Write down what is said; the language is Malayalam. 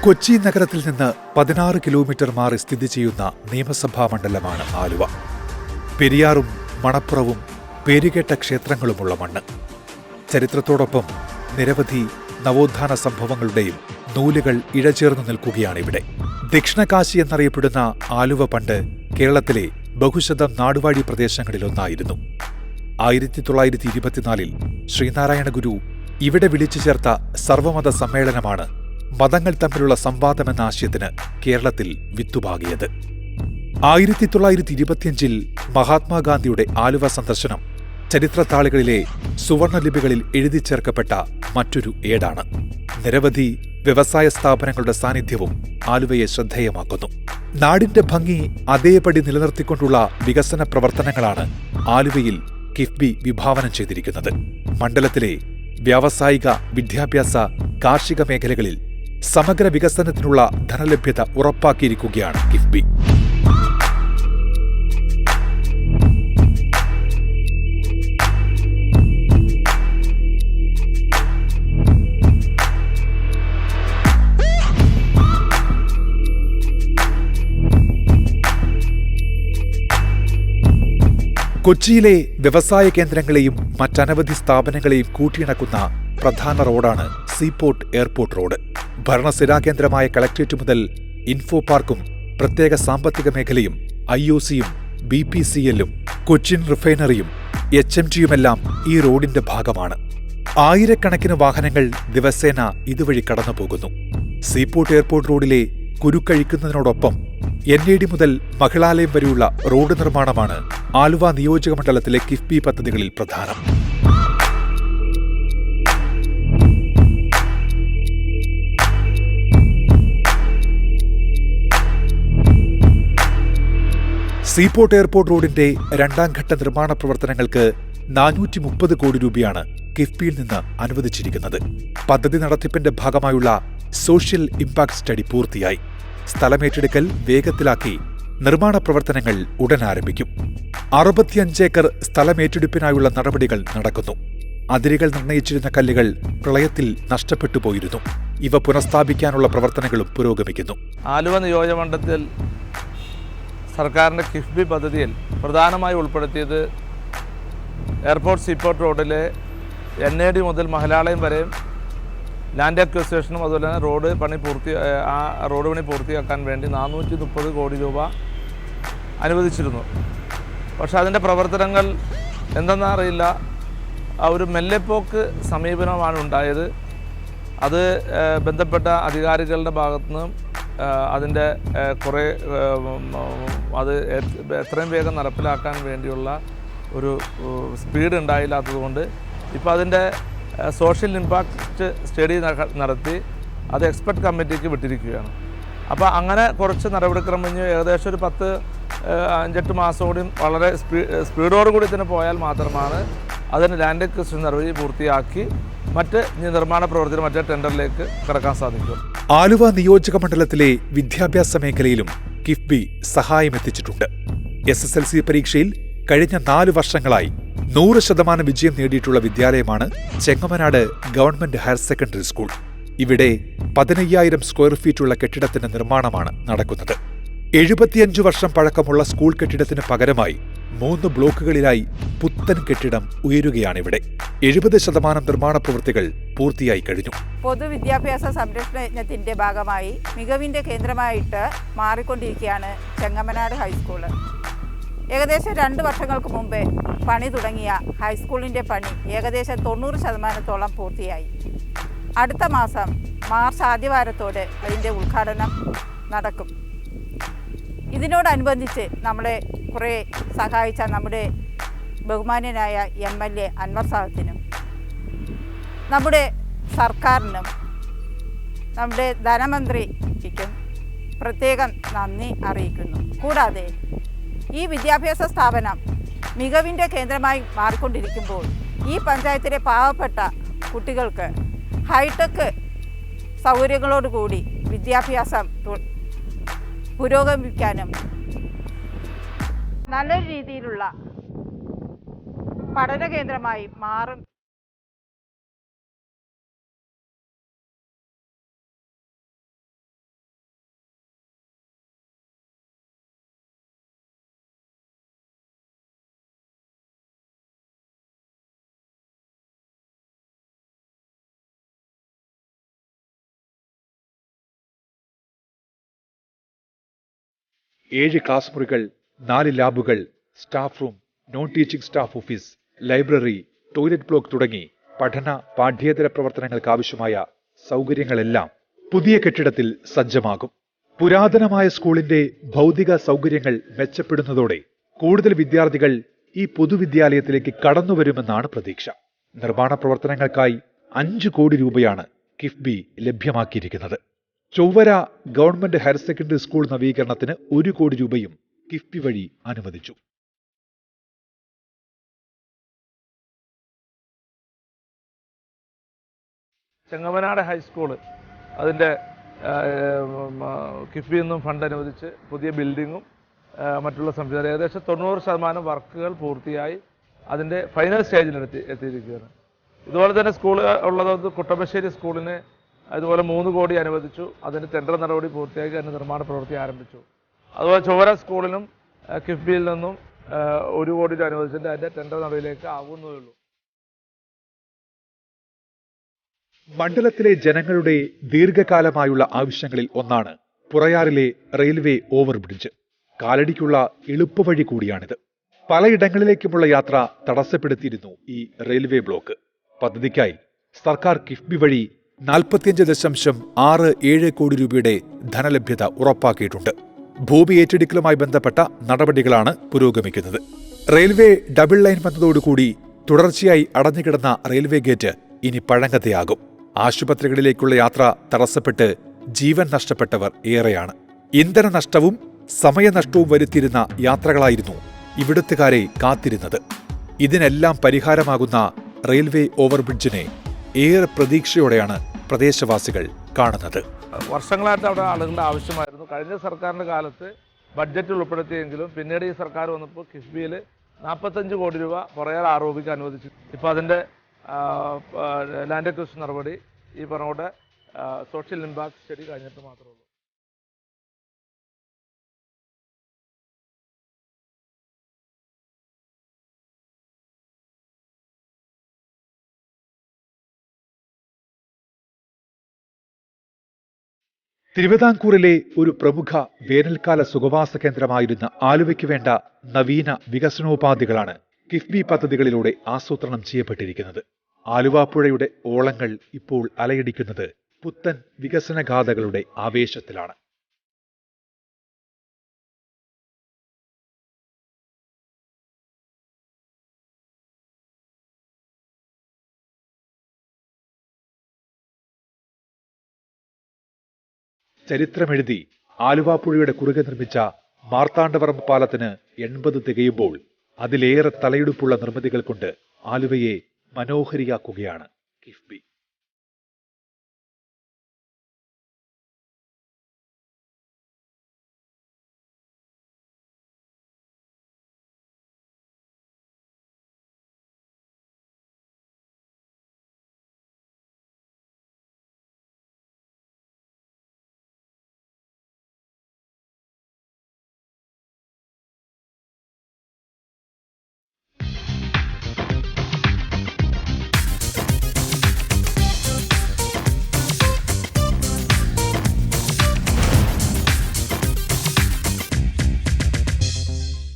കൊച്ചി നഗരത്തിൽ നിന്ന് 16 കിലോമീറ്റർ മാറി സ്ഥിതി ചെയ്യുന്ന നിയമസഭാ മണ്ഡലമാണ് ആലുവ. പെരിയാറും മണപ്പുറവും പേരുകേട്ട ക്ഷേത്രങ്ങളുമുള്ള മണ്ണ്. ചരിത്രത്തോടൊപ്പം നിരവധി നവോത്ഥാന സംഭവങ്ങളുടെയും നൂലുകൾ ഇഴചേർന്നു നിൽക്കുകയാണിവിടെ. ദക്ഷിണകാശി എന്നറിയപ്പെടുന്ന ആലുവ പണ്ട് കേരളത്തിലെ ബഹുശതം നാടുവാഴി പ്രദേശങ്ങളിലൊന്നായിരുന്നു. 1924 ശ്രീനാരായണ ഗുരു ഇവിടെ വിളിച്ചു ചേർത്ത സർവമത സമ്മേളനമാണ് മതങ്ങൾ തമ്മിലുള്ള സംവാദമെന്ന ആശയത്തിന് കേരളത്തിൽ വിത്തുപാകിയത്. 1925 മഹാത്മാഗാന്ധിയുടെ ആലുവ സന്ദർശനം ചരിത്രത്താളുകളിലെ സുവർണലിപികളിൽ എഴുതി ചേർക്കപ്പെട്ട മറ്റൊരു ഏടാണ്. നിരവധി വ്യവസായ സ്ഥാപനങ്ങളുടെ സാന്നിധ്യവും ആലുവയെ ശ്രദ്ധേയമാക്കുന്നു. നാടിന്റെ ഭംഗി അതേപടി നിലനിർത്തിക്കൊണ്ടുള്ള വികസന പ്രവർത്തനങ്ങളാണ് ആലുവയിൽ കിഫ്ബി വിഭാവനം ചെയ്തിരിക്കുന്നത്. മണ്ഡലത്തിലെ വ്യാവസായിക, വിദ്യാഭ്യാസ, കാർഷിക മേഖലകളിൽ സമഗ്ര വികസനത്തിനുള്ള ധനലഭ്യത ഉറപ്പാക്കിയിരിക്കുകയാണ് കിഫ്ബി. കൊച്ചിയിലെ വ്യവസായ കേന്ദ്രങ്ങളെയും മറ്റനവധി സ്ഥാപനങ്ങളെയും കൂട്ടിയിണക്കുന്ന പ്രധാന റോഡാണ് സീപോർട്ട് എയർപോർട്ട് റോഡ്. ഭരണസിരാകേന്ദ്രമായ കളക്ട്രേറ്റ് മുതൽ ഇൻഫോ പാർക്കും പ്രത്യേക സാമ്പത്തിക മേഖലയും IOCയും BPCLും കൊച്ചിൻ റിഫൈനറിയും HMTയുമെല്ലാം ഈ റോഡിന്റെ ഭാഗമാണ്. ആയിരക്കണക്കിന് വാഹനങ്ങൾ ദിവസേന ഇതുവഴി കടന്നുപോകുന്നു. സീപോർട്ട് എയർപോർട്ട് റോഡിലെ കുരുക്കഴിക്കുന്നതിനോടൊപ്പം NAD മുതൽ മഹിളാലയം വരെയുള്ള റോഡ് നിർമ്മാണമാണ് ആലുവ നിയോജകമണ്ഡലത്തിലെ കിഫ്ബി പദ്ധതികളിൽ പ്രധാനം. സീപോർട്ട് എയർപോർട്ട് റോഡിന്റെ രണ്ടാം ഘട്ട നിർമ്മാണ പ്രവർത്തനങ്ങൾക്ക് 430 കോടി രൂപയാണ് കിഫ്ബിയിൽ നിന്ന് അനുവദിച്ചിരിക്കുന്നത്. പദ്ധതി നടത്തിപ്പിന്റെ ഭാഗമായുള്ള സോഷ്യൽ ഇംപാക്ട് സ്റ്റഡി പൂർത്തിയായി. സ്ഥലമേറ്റെടുക്കൽ വേഗത്തിലാക്കി നിർമ്മാണ പ്രവർത്തനങ്ങൾ ഉടൻ ആരംഭിക്കും. 65 ഏക്കർ സ്ഥലമേറ്റെടുപ്പിനായുള്ള നടപടികൾ നടക്കുന്നു. അതിരുകൾ നിർണയിച്ചിരുന്ന കല്ലുകൾ പ്രളയത്തിൽ നഷ്ടപ്പെട്ടു പോയിരുന്നു. ഇവ പുനഃസ്ഥാപിക്കാനുള്ള പ്രവർത്തനങ്ങളും പുരോഗമിക്കുന്നു. ആലുവ നിയോജകമണ്ഡലത്തിൽ സർക്കാരിൻ്റെ കിഫ്ബി പദ്ധതിയിൽ പ്രധാനമായി ഉൾപ്പെടുത്തിയത് എയർപോർട്ട് സീപോർട്ട് റോഡിലെ NAD മുതൽ മഹിളാലയം വരെ ലാൻഡ് അക്വിസിഷനും അതുപോലെ തന്നെ റോഡ് പണി പൂർത്തിയാക്കാൻ വേണ്ടി 430 കോടി രൂപ അനുവദിച്ചിരുന്നു. പക്ഷേ അതിൻ്റെ പ്രവർത്തനങ്ങൾ എന്തെന്നറിയില്ല, ഒരു മെല്ലെപ്പോക്ക് സമീപനമാണ് ഉണ്ടായത്. അത് ബന്ധപ്പെട്ട അധികാരികളുടെ ഭാഗത്തുനിന്ന് അതിൻ്റെ അത് എത്രയും വേഗം നടപ്പിലാക്കാൻ വേണ്ടിയുള്ള ഒരു സ്പീഡ് ഉണ്ടായില്ലാത്തതുകൊണ്ട് ഇപ്പോൾ അതിൻ്റെ സോഷ്യൽ ഇമ്പാക്റ്റ് സ്റ്റഡി നടത്തി അത് എക്സ്പെർട്ട് കമ്മിറ്റിക്ക് വിട്ടിരിക്കുകയാണ്. അപ്പോൾ അങ്ങനെ കുറച്ച് നടപടിക്രമം ഏകദേശം ഒരു 5-8 മാസം കൂടി വളരെ സ്പീഡോടുകൂടി തന്നെ പോയാൽ മാത്രമാണ് അതിന് ലാൻഡ് അക്വിസിഷൻ നടപടി പൂർത്തിയാക്കി മറ്റ് നിർമ്മാണ പ്രവർത്തനം മറ്റേ ടെൻഡറിലേക്ക് കടക്കാൻ സാധിക്കും. ആലുവ നിയോജക മണ്ഡലത്തിലെ വിദ്യാഭ്യാസ മേഖലയിലും കിഫ്ബി സഹായമെത്തിച്ചിട്ടുണ്ട്. SSLC പരീക്ഷയിൽ കഴിഞ്ഞ 4 വർഷങ്ങളായി 100% വിജയം നേടിയിട്ടുള്ള വിദ്യാലയമാണ് Chengamanad government higher secondary school. ഇവിടെ 15,000 സ്ക്വയർ ഫീറ്റുള്ള കെട്ടിടത്തിന്റെ നിർമ്മാണമാണ് നടക്കുന്നത്. 75 വർഷം പഴക്കമുള്ള സ്കൂൾ കെട്ടിടത്തിന് പകരമായി 3 ബ്ലോക്കുകളിലായി പുത്തൻ കെട്ടിടം ഉയരുകയാണിവിടെ. 70% നിർമ്മാണ പ്രവൃത്തികൾ പൂർത്തിയായി കഴിഞ്ഞു. പൊതുവിദ്യാഭ്യാസ സംരക്ഷണ യജ്ഞത്തിന്റെ ഭാഗമായി മികവിന്റെ കേന്ദ്രമായിട്ട് മാറിക്കൊണ്ടിരിക്കുകയാണ് ചെങ്ങമനാട് ഹൈസ്കൂള്. ഏകദേശം 2 വർഷങ്ങൾക്ക് മുമ്പേ പണി തുടങ്ങിയ ഹൈസ്കൂളിൻ്റെ പണി ഏകദേശം 90% പൂർത്തിയായി. അടുത്ത മാസം മാർച്ച് ആദ്യവാരത്തോടെ അതിൻ്റെ ഉദ്ഘാടനം നടക്കും. ഇതിനോടനുബന്ധിച്ച് നമ്മളെ കുറേ സഹായിച്ച നമ്മുടെ ബഹുമാന്യനായ MLA അൻവർ സാദത്തിനും നമ്മുടെ സർക്കാരിനും നമ്മുടെ ധനമന്ത്രിക്കും പ്രത്യേകം നന്ദി അറിയിക്കുന്നു. കൂടാതെ ഈ വിദ്യാഭ്യാസ സ്ഥാപനം മികവിൻ്റെ കേന്ദ്രമായി മാറിക്കൊണ്ടിരിക്കുമ്പോൾ ഈ പഞ്ചായത്തിലെ പാവപ്പെട്ട കുട്ടികൾക്ക് ഹൈടെക് സൗകര്യങ്ങളോടുകൂടി വിദ്യാഭ്യാസം പുരോഗമിക്കാനും നല്ല രീതിയിലുള്ള പഠന കേന്ദ്രമായി മാറും. 7 ക്ലാസ് മുറികൾ, 4 ലാബുകൾ, staff room, non teaching staff office, library, toilet block തുടങ്ങി പഠന പാഠ്യേതര പ്രവർത്തനങ്ങൾക്കാവശ്യമായ സൗകര്യങ്ങളെല്ലാം പുതിയ കെട്ടിടത്തിൽ സജ്ജമാകും. പുരാതനമായ സ്കൂളിന്റെ ഭൗതിക സൗകര്യങ്ങൾ മെച്ചപ്പെടുന്നതോടെ കൂടുതൽ വിദ്യാർത്ഥികൾ ഈ പൊതുവിദ്യാലയത്തിലേക്ക് കടന്നുവരുമെന്നാണ് പ്രതീക്ഷ. നിർമ്മാണ പ്രവർത്തനങ്ങൾക്കായി 5 കോടി രൂപയാണ് കിഫ്ബി ലഭ്യമാക്കിയിരിക്കുന്നത്. Chowara government higher secondary school നവീകരണത്തിന് 1 കോടി രൂപയും കിഫ്ബി വഴി അനുവദിച്ചു. ചെങ്ങമനാട് ഹൈസ്കൂള് അതിൻ്റെ കിഫ്ബിയിൽ നിന്നും ഫണ്ട് അനുവദിച്ച് പുതിയ ബിൽഡിങ്ങും മറ്റുള്ള സംവിധാനം ഏകദേശം 90% വർക്കുകൾ പൂർത്തിയായി അതിൻ്റെ ഫൈനൽ സ്റ്റേജിൽ എത്തിയിരിക്കുകയാണ്. ഇതുപോലെ തന്നെ സ്കൂൾ ഉള്ളത് കുട്ടമ്പശ്ശേരി സ്കൂളിന് അതുപോലെ 3 കോടി അനുവദിച്ചു. അതിൻ്റെ ടെൻഡർ നടപടി പൂർത്തിയാക്കി അതിൻ്റെ നിർമ്മാണ പ്രവൃത്തി ആരംഭിച്ചു. അതുപോലെ ചൊവ്വര സ്കൂളിനും കിഫ്ബിയിൽ നിന്നും 1 കോടി അനുവദിച്ചിട്ട് അതിൻ്റെ ടെൻഡർ നടപടിയിലേക്ക് ആവുന്നതേ ഉള്ളൂ. മണ്ഡലത്തിലെ ജനങ്ങളുടെ ദീർഘകാലമായുള്ള ആവശ്യങ്ങളിൽ ഒന്നാണ് പുറയാറിലെ റെയിൽവേ ഓവർബ്രിഡ്ജ്. കാലടിക്കുള്ള എളുപ്പവഴി കൂടിയാണിത്. പലയിടങ്ങളിലേക്കുമുള്ള യാത്ര തടസ്സപ്പെടുത്തിയിരുന്നു ഈ റെയിൽവേ ബ്ലോക്ക്. പദ്ധതിക്കായി സർക്കാർ കിഫ്ബി വഴി 45.67 കോടി രൂപയുടെ ധനലഭ്യത ഉറപ്പാക്കിയിട്ടുണ്ട്. ഭൂമി ഏറ്റെടുക്കലുമായി ബന്ധപ്പെട്ട നടപടികളാണ് പുരോഗമിക്കുന്നത്. റെയിൽവേ ഡബിൾ ലൈൻ വന്നതോടുകൂടി തുടർച്ചയായി അടഞ്ഞുകിടന്ന റെയിൽവേ ഗേറ്റ് ഇനി പഴങ്കഥയാകും. ആശുപത്രികളിലേക്കുള്ള യാത്ര തടസ്സപ്പെട്ട് ജീവൻ നഷ്ടപ്പെട്ടവർ ഏറെയാണ്. ഇന്ധനനഷ്ടവും സമയനഷ്ടവും വരുത്തിയിരുന്ന യാത്രകളായിരുന്നു ഇവിടുത്തുകാരെ കാത്തിരുന്നത്. ഇതിനെല്ലാം പരിഹാരമാകുന്ന റെയിൽവേ ഓവർബ്രിഡ്ജിനെ ഏറെ പ്രതീക്ഷയോടെയാണ് പ്രദേശവാസികൾ കാണുന്നത്. വർഷങ്ങളായിട്ട് അവിടെ ആളുകളുടെ ആവശ്യമായിരുന്നു. കഴിഞ്ഞ സർക്കാരിൻ്റെ കാലത്ത് ബഡ്ജറ്റ് ഉൾപ്പെടുത്തിയെങ്കിലും പിന്നീട് ഈ സർക്കാർ വന്നപ്പോൾ കിഫ്ബിയിൽ 45 കോടി രൂപ പുറയാർ ആർഒബിക്ക് അനുവദിച്ചു. ഇപ്പോൾ അതിൻ്റെ ലാൻഡ് അക്വിസിഷൻ നടപടി ഈ പറഞ്ഞ സോഷ്യൽ ഇമ്പാക്ട് സ്റ്റഡി കഴിഞ്ഞിട്ട് മാത്രമേ ഉള്ളൂ. തിരുവിതാംകൂറിലെ ഒരു പ്രമുഖ വേനൽക്കാല സുഖവാസ കേന്ദ്രമായിരുന്ന ആലുവയ്ക്ക് വേണ്ട നവീന വികസനോപാധികളാണ് കിഫ്ബി പദ്ധതികളിലൂടെ ആസൂത്രണം ചെയ്യപ്പെട്ടിരിക്കുന്നത്. ആലുവാപ്പുഴയുടെ ഓളങ്ങൾ ഇപ്പോൾ അലയടിക്കുന്നത് പുത്തൻ വികസനഗാഥകളുടെ ആവേശത്തിലാണ്. ചരിത്രമെഴുതി ആലുവാപ്പുഴയുടെ കുറുകെ നിർമ്മിച്ച മാർത്താണ്ഡവർമ്മ പാലത്തിന് 80 തികയുമ്പോൾ അതിലേറെ തലയെടുപ്പുള്ള നിർമ്മിതികൾ കൊണ്ട് ആലുവയെ മനോഹരിയാക്കുകയാണ് കിഫ്ബി.